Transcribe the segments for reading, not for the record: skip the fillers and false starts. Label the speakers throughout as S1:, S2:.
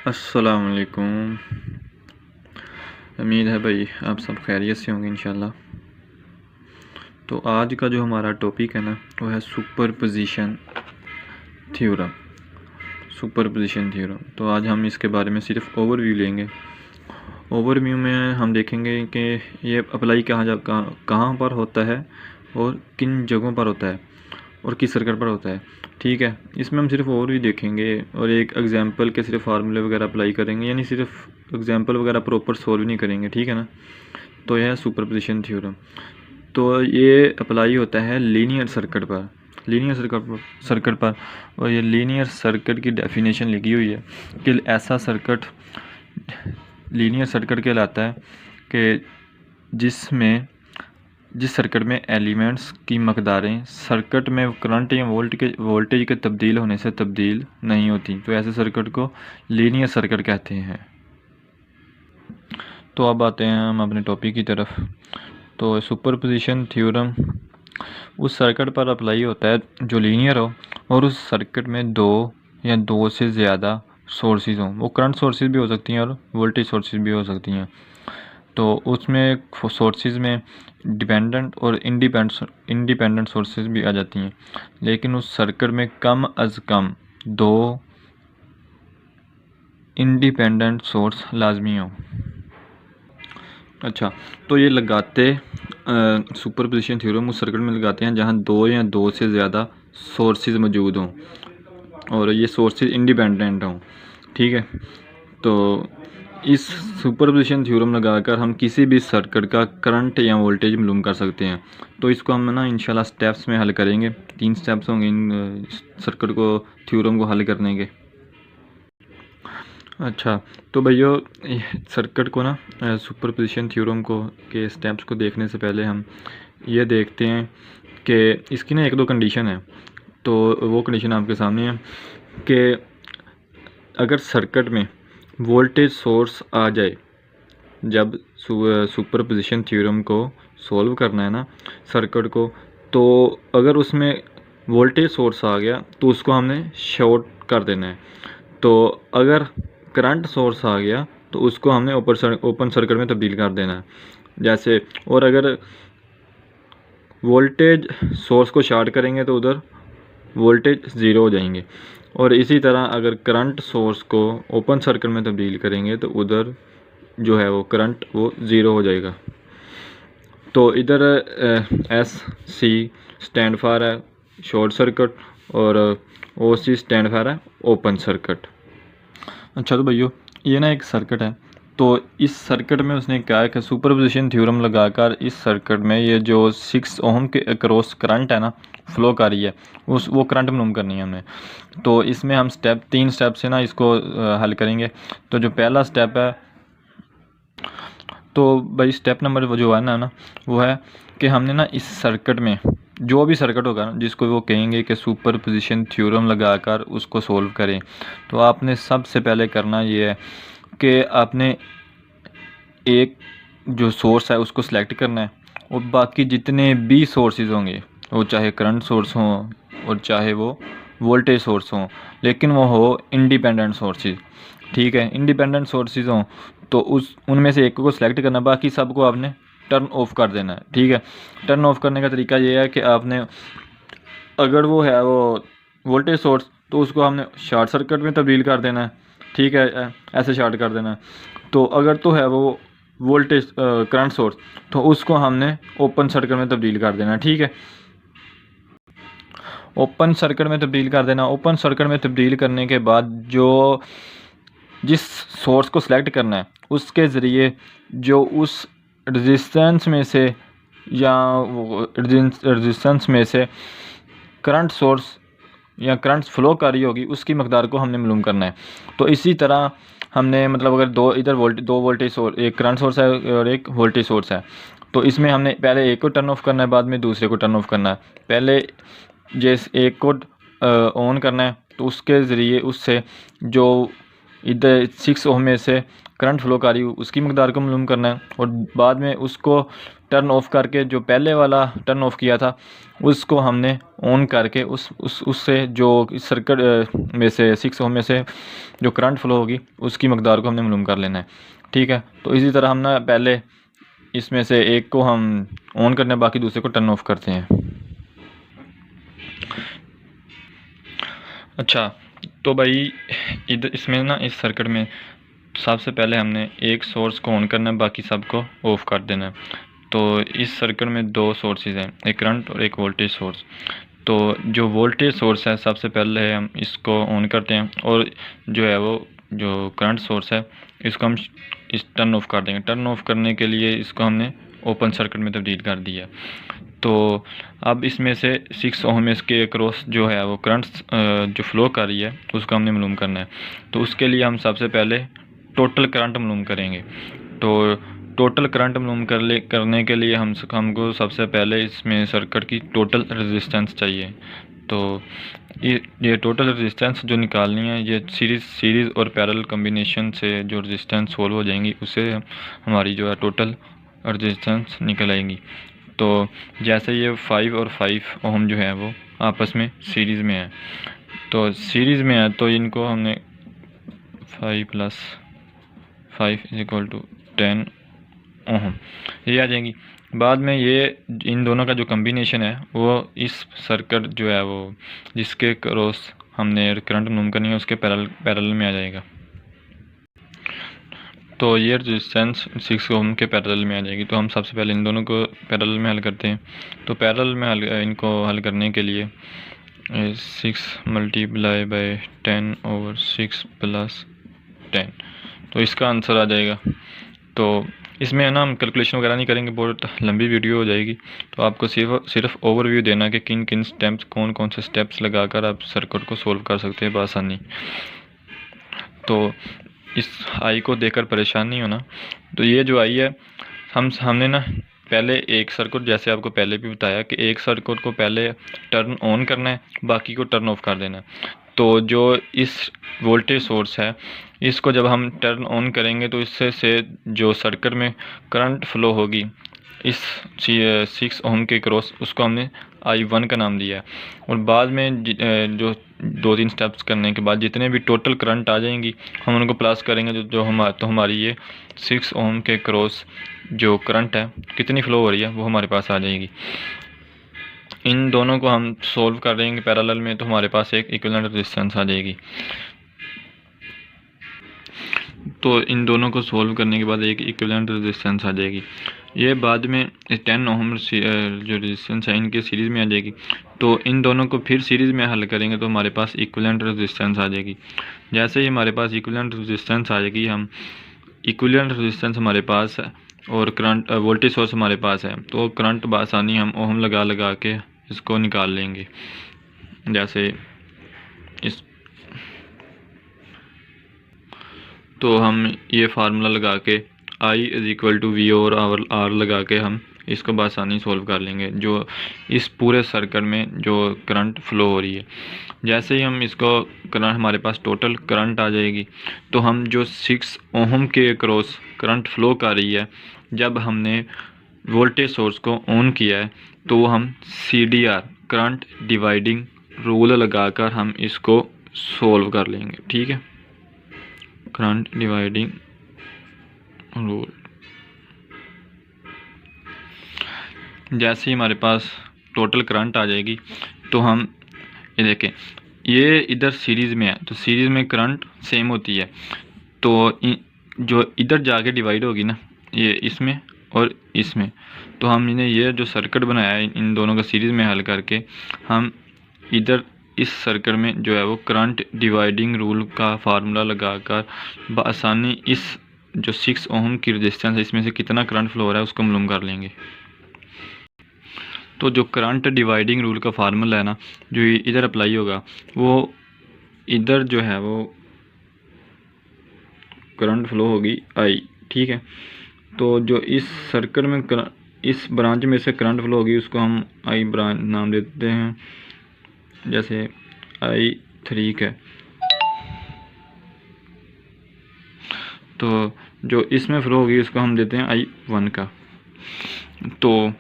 S1: अस्सलाम वालेकुम। उम्मीद है भाई आप सब खैरियत से होंगे इंशाल्लाह। तो आज का जो हमारा टॉपिक है ना वो है सुपरपोजिशन थ्योरम। सुपरपोजिशन थ्योरम, तो आज हम इसके बारे में सिर्फ ओवरव्यू लेंगे। ओवरव्यू में हम देखेंगे कि ये अप्लाई कहाँ पर होता है और किन जगहों पर होता है और किस सर्किट पर होता है। ठीक है, इसमें हम सिर्फ ओवरव्यू देखेंगे और एक एग्जांपल के सिर्फ फार्मूले वगैरह अप्लाई करेंगे, यानी सिर्फ एग्जांपल वगैरह प्रॉपर सॉल्व नहीं करेंगे। ठीक है ना। तो यह है सुपरपोजिशन थ्योरम। तो ये अप्लाई होता है लीनियर सर्किट पर, और ये लीनियर सर्किट की डेफिनेशन लिखी हुई है कि ऐसा सर्किट लीनियर सर्किट कहलाता है कि जिस सर्किट में एलिमेंट्स की मकदारें सर्किट में करंट या वोल्टेज के तब्दील होने से तब्दील नहीं होती, तो ऐसे सर्किट को लीनियर सर्किट कहते हैं। तो अब आते हैं हम अपने टॉपिक की तरफ। तो सुपरपोजिशन थ्योरम उस सर्किट पर अप्लाई होता है जो लीनियर हो और उस सर्किट में दो या दो से ज़्यादा सोर्सेज हों। वो करंट सोर्सेज भी हो सकती हैं और वोल्टेज सोर्सेज भी हो सकती हैं। तो उसमें सोर्सेज में डिपेंडेंट और इंडिपेंडेंट सोर्सेज भी आ जाती हैं, लेकिन उस सर्किट में कम अज़ कम दो इंडिपेंडेंट सोर्स लाजमी हो। अच्छा, तो ये लगाते सुपरपोजिशन थ्योरम उस सर्किट में लगाते हैं जहाँ दो या दो से ज़्यादा सोर्सेज मौजूद हों और ये सोर्सेज इंडिपेंडेंट हों। ठीक है, तो इस सुपरपोजिशन थ्योरम लगाकर हम किसी भी सर्किट का करंट या वोल्टेज मालूम कर सकते हैं। तो इसको हम ना इंशाल्लाह स्टेप्स में हल करेंगे। 3 स्टेप्स होंगे इन सर्किट को थ्योरम को हल करने के। अच्छा, तो भैया सर्किट को ना सुपरपोजिशन थ्योरम को के स्टेप्स को देखने से पहले हम ये देखते हैं कि इसकी ना 1-2 कंडीशन है। तो वो कंडीशन आपके सामने है कि अगर सर्किट में वोल्टेज सोर्स आ जाए, जब सुपरपोजिशन थ्योरम को सॉल्व करना है ना सर्किट को, तो अगर उसमें वोल्टेज सोर्स आ गया तो उसको हमने शॉर्ट कर देना है। तो अगर करंट सोर्स आ गया तो उसको हमने ओपन सर्किट में तब्दील कर देना है जैसे। और अगर वोल्टेज सोर्स को शॉर्ट करेंगे तो उधर वोल्टेज ज़ीरो हो जाएंगे, और इसी तरह अगर करंट सोर्स को ओपन सर्किट में तब्दील करेंगे तो उधर जो है वो करंट वो ज़ीरो हो जाएगा। तो इधर SC स्टैंड फॉर है शॉर्ट सर्किट और OC स्टैंड फॉर है ओपन सर्किट। अच्छा, तो भैया ये ना एक सर्किट है। तो इस सर्किट में उसने क्या है कि सुपरपोजिशन थ्योरम लगाकर इस सर्किट में ये जो 6 ओम के अक्रॉस करंट है ना फ्लो कर रही है, वो करंट मालूम करनी है हमें। तो इसमें हम 3 स्टेप से ना इसको हल करेंगे। तो जो पहला स्टेप है, तो भाई स्टेप नंबर जो है ना वो है कि हमने ना इस सर्किट में जो भी सर्किट होगा ना जिसको वो कहेंगे कि सुपरपोजिशन थ्योरम लगाकर उसको सॉल्व करें, तो आपने सबसे पहले करना ये है कि आपने एक जो सोर्स है उसको सिलेक्ट करना है और बाकी जितने भी सोर्सेज होंगे, वो चाहे करंट सोर्स हों और चाहे वो वोल्टेज सोर्स हों, लेकिन वो हो इंडिपेंडेंट सोर्सेज। ठीक है, इंडिपेंडेंट सोर्सेज हों तो उनमें से एक को सिलेक्ट करना, बाकी सबको आपने टर्न ऑफ कर देना है। ठीक है, टर्न ऑफ करने का तरीका ये है कि आपने अगर वो है वो वोल्टेज सोर्स तो उसको हमने शॉर्ट सर्किट में तब्दील कर देना है। ठीक है, ऐसे शॉर्ट कर देना है। तो अगर तो है वो वोल्टेज करंट सोर्स तो उसको हमने ओपन सर्किट में तब्दील कर देना है। ठीक है, ओपन सर्किट में तब्दील कर देना। ओपन सर्किट में तब्दील करने के बाद जो जिस सोर्स को सिलेक्ट करना है उसके ज़रिए जो उस रेजिस्टेंस में से या रेजिस्टेंस में से करंट सोर्स या करंट फ्लो कर रही होगी उसकी मकदार को हमने मालूम करना है। तो इसी तरह हमने मतलब अगर दो वोल्टेज सोर्स, एक करंट सोर्स है और एक वोल्टेज सोर्स है, तो इसमें हमने पहले एक को टर्न ऑफ करना है, बाद में दूसरे को टर्न ऑफ करना है। पहले जिस एक को ऑन करना है तो उसके ज़रिए उससे जो इधर 6 ओम में से करंट फ्लो कर रही हो उसकी मकदार को मालूम करना है, और बाद में उसको टर्न ऑफ करके जो पहले वाला टर्न ऑफ किया था उसको हमने ऑन करके उससे जो सर्किट में से 6 ओम में से जो करंट फ्लो होगी उसकी मकदार को हमने मालूम कर लेना है। ठीक है, तो इसी तरह हम ना पहले इसमें से एक को हम ऑन करने बाकी दूसरे को टर्न ऑफ करते हैं। अच्छा, तो भाई इधर इसमें ना इस सर्किट में सबसे पहले हमने एक सोर्स को ऑन करना है, बाकी सब को ऑफ कर देना है। तो इस सर्किट में दो सोर्सेज हैं, एक करंट और एक वोल्टेज सोर्स। तो जो वोल्टेज सोर्स है सबसे पहले हम इसको ऑन करते हैं, और जो है वो जो करंट सोर्स है इसको हम इस टर्न ऑफ कर देंगे। टर्न ऑफ करने के लिए इसको हमने ओपन सर्किट में तब्दील कर दिया। तो अब इसमें से 6 ओम के अक्रॉस जो है वो करंट जो फ्लो कर रही है उसको हमने मालूम करना है। तो उसके लिए हम सबसे पहले टोटल करंट मालूम करेंगे। तो टोटल करंट मालूम करने के लिए हमको सबसे पहले इसमें सर्किट की टोटल रेजिस्टेंस चाहिए। तो ये टोटल रेजिस्टेंस जो निकालनी है ये सीरीज़ और पैरेलल कम्बिनेशन से जो रेजिस्टेंस सोल्व हो जाएंगी उससे हमारी जो है टोटल रेजिस्टेंस निकल आएंगी। तो जैसे ये 5 और 5 ओम जो है वो आपस में सीरीज़ में है, तो सीरीज़ में है तो इनको हमने 5 + 5 = 10 ओम ये आ जाएंगी। बाद में ये इन दोनों का जो कम्बिनेशन है वो इस सर्किट जो है वो जिसके क्रॉस हमने करंट मालूम करनी है उसके पैरेलल में आ जाएगा। तो ये रेजिस्टेंस 6 ओम के पैरेलल में आ जाएगी। तो हम सबसे पहले इन दोनों को पैरेलल में हल करते हैं। तो पैरेलल में इनको हल करने के लिए 6 × 10/6 + 10, तो इसका आंसर आ जाएगा। तो इसमें है ना हम कैलकुलेशन वगैरह नहीं करेंगे, बहुत लंबी वीडियो हो जाएगी। तो आपको सिर्फ ओवरव्यू देना कि किन किन स्टेप्स कौन से स्टेप्स लगाकर आप सर्किट को सोल्व कर सकते हैं बआसानी। तो इस आई को देखकर परेशान नहीं होना। तो ये जो आई है हमने ना पहले एक सर्किट, जैसे आपको पहले भी बताया कि एक सर्किट को पहले टर्न ऑन करना है, बाकी को टर्न ऑफ कर देना है। तो जो इस वोल्टेज सोर्स है इसको जब हम टर्न ऑन करेंगे तो इससे से जो सर्किट में करंट फ्लो होगी इस 6 ओम के क्रॉस उसको हमने I1 का नाम दिया है। और बाद में जो 2-3 स्टेप्स करने के बाद जितने भी टोटल करंट आ जाएंगी हम उनको प्लस करेंगे। तो हमारी ये 6 ओम के क्रॉस जो करंट है कितनी फ़्लो हो रही है वो हमारे पास आ जाएगी। इन दोनों को हम सोल्व कर देंगे पैरेलल में, तो हमारे पास एक इक्विवेलेंट रेजिस्टेंस आ जाएगी। तो इन दोनों को सोल्व करने के बाद एक इक्विवेलेंट रेजिस्टेंस आ जाएगी। ये बाद में 10 ओम जो रेजिस्टेंस है इनके सीरीज़ में आ जाएगी। तो इन दोनों को फिर सीरीज़ में हल करेंगे तो हमारे पास इक्विवेलेंट रेजिस्टेंस आ जाएगी। जैसे ही हमारे पास इक्विवेलेंट रेजिस्टेंस आ जाएगी, हम इक्विवेलेंट रेजिस्टेंस हमारे पास है और करंट वोल्टेज सोर्स हमारे पास है, तो करंट बआसानी हम ओम लगा के इसको निकाल लेंगे। जैसे इस तो हम ये फार्मूला लगा के I = V और R लगा के हम इसको बआसानी सोल्व कर लेंगे जो इस पूरे सर्किट में जो करंट फ्लो हो रही है। जैसे ही हम इसको करंट हमारे पास टोटल करंट आ जाएगी, तो हम जो 6 ओम के अक्रॉस करंट फ्लो कर रही है जब हमने वोल्टेज सोर्स को ऑन किया है तो हम CDR करंट डिवाइडिंग रूल लगाकर हम इसको सोल्व कर लेंगे। ठीक है, करंट डिवाइडिंग रूल। जैसे ही हमारे पास टोटल करंट आ जाएगी तो हम ये देखें ये इधर सीरीज़ में है, तो सीरीज़ में करंट सेम होती है। तो जो इधर जाके डिवाइड होगी ना ये इसमें और इसमें, तो हमने ये जो सर्किट बनाया है इन दोनों का सीरीज़ में हल करके हम इधर इस सर्किट में जो है वो करंट डिवाइडिंग रूल का फार्मूला लगाकर बआसानी इस जो 6 ओम की रेजिस्टेंस है इसमें से कितना करंट फ्लो हो रहा है उसको मालूम कर लेंगे। तो जो करंट डिवाइडिंग रूल का फार्मूला है ना जो इधर अप्लाई होगा वो इधर जो है वो करंट फ्लो होगी I। ठीक है, तो जो इस सर्किट में इस ब्रांच में से करंट फ्लो होगी उसको हम I ब्रांच नाम देते हैं, जैसे I3 का। तो जो इसमें फ्लो होगी उसको हम देते हैं I1 का। तो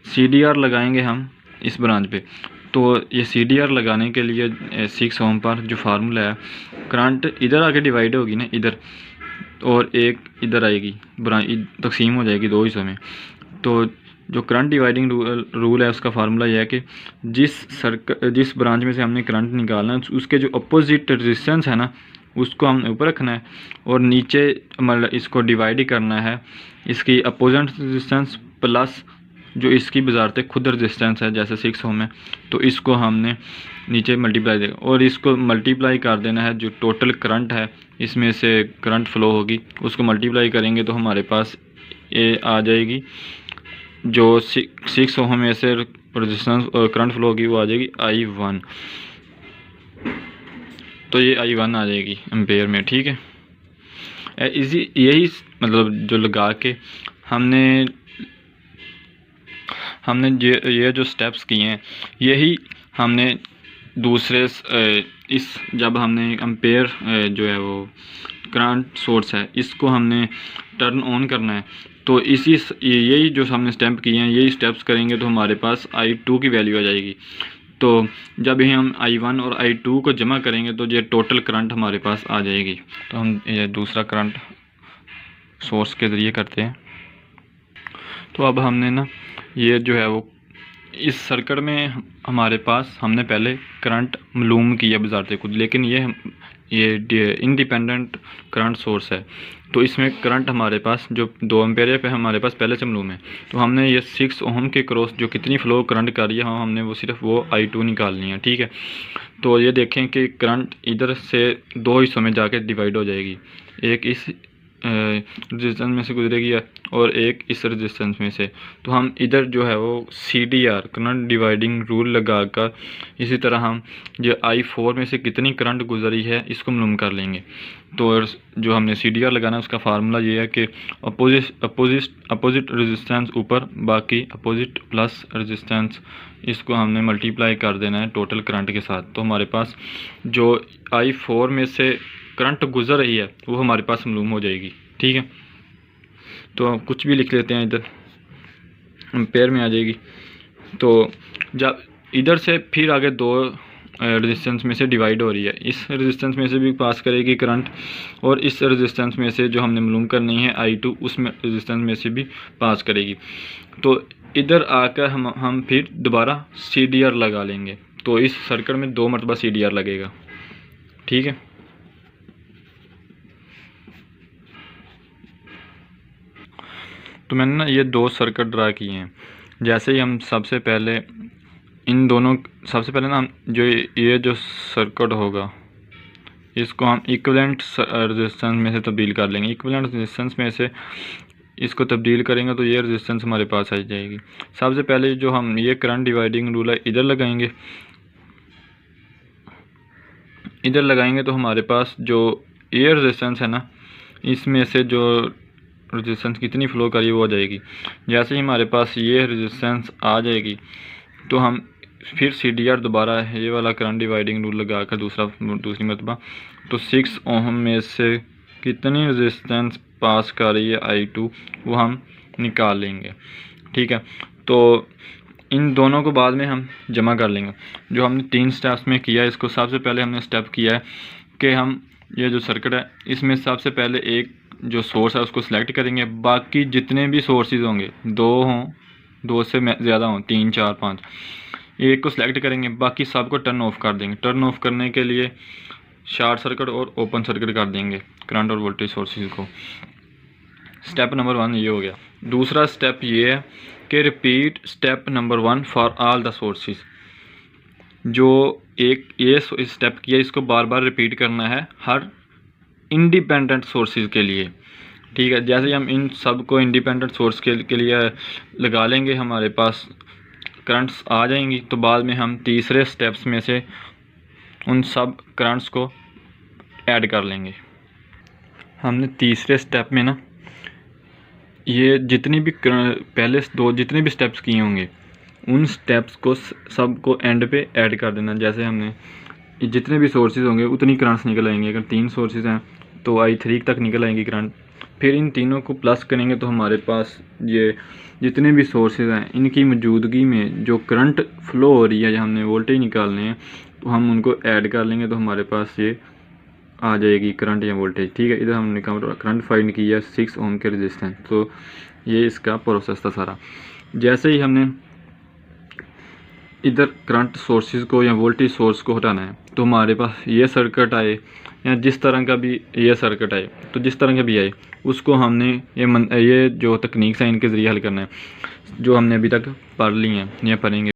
S1: CDR लगाएंगे हम इस ब्रांच पे। तो ये CDR लगाने के लिए 6 ओम पर जो फार्मूला है, करंट इधर आके डिवाइड होगी ना इधर, और एक इधर आएगी, तकसीम हो जाएगी दो हिस्सों में। तो जो करंट डिवाइडिंग रूल है उसका फार्मूला यह है कि जिस ब्रांच में से हमने करंट निकालना है उसके जो अपोजिट रेजिस्टेंस है ना उसको हमने ऊपर रखना है, और नीचे मतलब इसको डिवाइड ही करना है इसकी अपोजिट रेजिस्टेंस प्लस जो इसकी बजारते खुद रेजिस्टेंस है, जैसे 6 ओम है, तो इसको हमने नीचे मल्टीप्लाई देगा और इसको मल्टीप्लाई कर देना है जो टोटल करंट है इसमें से करंट फ्लो होगी उसको मल्टीप्लाई करेंगे तो हमारे पास ये आ जाएगी। जो 6 ओम में से रेजिस्टेंस और करंट फ्लो होगी वो आ जाएगी I1। तो ये I1 आ जाएगी एम्पेयर में, ठीक है। इसी यही मतलब जो लगा के हमने ये जो स्टेप्स किए हैं यही हमने दूसरे इस जब हमने एम्पेयर जो है वो करंट सोर्स है इसको हमने टर्न ऑन करना है, तो यही जो हमने स्टेप किए हैं यही स्टेप्स करेंगे तो हमारे पास I2 की वैल्यू आ जाएगी। तो जब ही हम I1 और I2 को जमा करेंगे तो ये टोटल करंट हमारे पास आ जाएगी। तो हम ये दूसरा करंट सोर्स के ज़रिए करते हैं। तो अब हमने ना ये जो है वो इस सर्किट में हमारे पास हमने पहले करंट मालूम किया बजारते खुद, लेकिन ये इंडिपेंडेंट करंट सोर्स है तो इसमें करंट हमारे पास जो 2 एम्पेयर पे हमारे पास पहले से मालूम है। तो हमने ये 6 ओम के क्रॉस जो कितनी फ्लो करंट कर रही है हमने वो सिर्फ वो I2 निकालनी है, ठीक है। तो ये देखें कि करंट इधर से दो हिस्सों में जाके डिवाइड हो जाएगी, एक इस रेजिस्टेंस में से गुजरेगी और एक इस रेजिस्टेंस में से। तो हम इधर जो है वो CDR करंट डिवाइडिंग रूल लगाकर इसी तरह हम जो I4 में से कितनी करंट गुजरी है इसको मालूम कर लेंगे। तो जो हमने CDR लगाना है उसका फार्मूला ये है कि अपोजिट रेजिस्टेंस ऊपर बाकी अपोजिट प्लस रेजिस्टेंस, इसको हमने मल्टीप्लाई कर देना है टोटल करंट के साथ। तो हमारे पास जो I4 में से करंट गुजर रही है वो हमारे पास मालूम हो जाएगी, ठीक है। तो कुछ भी लिख लेते हैं, इधर एम्पेयर में आ जाएगी। तो जब इधर से फिर आगे दो रेजिस्टेंस में से डिवाइड हो रही है, इस रेजिस्टेंस में से भी पास करेगी करंट और इस रेजिस्टेंस में से जो हमने मालूम करनी है I2 उसमें रेजिस्टेंस में से भी पास करेगी। तो इधर आकर हम फिर दोबारा CDR लगा लेंगे। तो इस सर्किट में 2 मरतबा CDR लगेगा, ठीक है। तो मैंने ना ये 2 सर्किट ड्रा किए हैं। जैसे ही हम सबसे पहले ना हम ये जो सर्किट होगा इसको हम इक्विवेलेंट रेजिस्टेंस में से तब्दील कर लेंगे। इक्विवेलेंट रेजिस्टेंस में से इसको तब्दील करेंगे तो ये रेजिस्टेंस हमारे पास आ जाएगी। सबसे पहले जो हम ये करंट डिवाइडिंग रूल है इधर लगाएंगे, तो हमारे पास जो ये रेजिस्टेंस है ना इसमें से जो रेजिस्टेंस कितनी फ्लो करी वो आ जाएगी। जैसे ही हमारे पास ये रेजिस्टेंस आ जाएगी तो हम फिर CDR दोबारा ये वाला करंट डिवाइडिंग रूल लगा कर दूसरी मरतबा तो 6 ओम में से कितनी रेजिस्टेंस पास कर रही है I2 वो हम निकाल लेंगे, ठीक है। तो इन दोनों को बाद में हम जमा कर लेंगे। जो हमने 3 स्टेप्स में किया है इसको सबसे पहले हमने स्टेप किया है कि हम ये जो सर्किट है इसमें सबसे पहले एक जो सोर्स है उसको सिलेक्ट करेंगे। बाकी जितने भी सोर्सेज होंगे 2 हों, 2 से ज़्यादा हों, 3 4 5, एक को सिलेक्ट करेंगे, बाकी सबको टर्न ऑफ कर देंगे। टर्न ऑफ करने के लिए शॉर्ट सर्किट और ओपन सर्किट कर देंगे करंट और वोल्टेज सोर्सेज को। स्टेप नंबर 1 ये हो गया। दूसरा स्टेप ये है कि repeat step number 1 for all the sources. जो एक ये स्टेप किया इसको बार बार रिपीट करना है हर इंडिपेंडेंट सोर्सेज के लिए, ठीक है। जैसे हम इन सब को इंडिपेंडेंट सोर्स के लिए लगा लेंगे हमारे पास करंट्स आ जाएंगी। तो बाद में हम तीसरे स्टेप्स में से उन सब करंट्स को ऐड कर लेंगे। हमने तीसरे स्टेप में ना ये जितनी भी पहले जितने भी स्टेप्स किए होंगे उन स्टेप्स को सबको एंड पे ऐड कर देना। जैसे हमने जितने भी सोर्सेज होंगे उतनी करंट्स निकल आएंगे। अगर 3 सोर्सेज हैं तो I3 तक निकल आएंगी करंट, फिर इन तीनों को प्लस करेंगे तो हमारे पास ये जितने भी सोर्सेज हैं इनकी मौजूदगी में जो करंट फ्लो हो रही है या हमने वोल्टेज निकालने हैं तो हम उनको ऐड कर लेंगे तो हमारे पास ये आ जाएगी करंट या वोल्टेज। ठीक है, इधर हमने करंट फाइंड किया 6 ओम के रेजिस्टेंस। तो ये इसका प्रोसेस था सारा। जैसे ही हमने इधर करंट सोर्सेज को या वोल्टेज सोर्स को हटाना है तो हमारे पास ये सर्किट आए या जिस तरह का भी ये सर्किट आए, तो जिस तरह का भी आए उसको हमने ये जो तकनीक है इनके ज़रिए हल करना है, जो हमने अभी तक पढ़ ली हैं या पढ़ेंगे।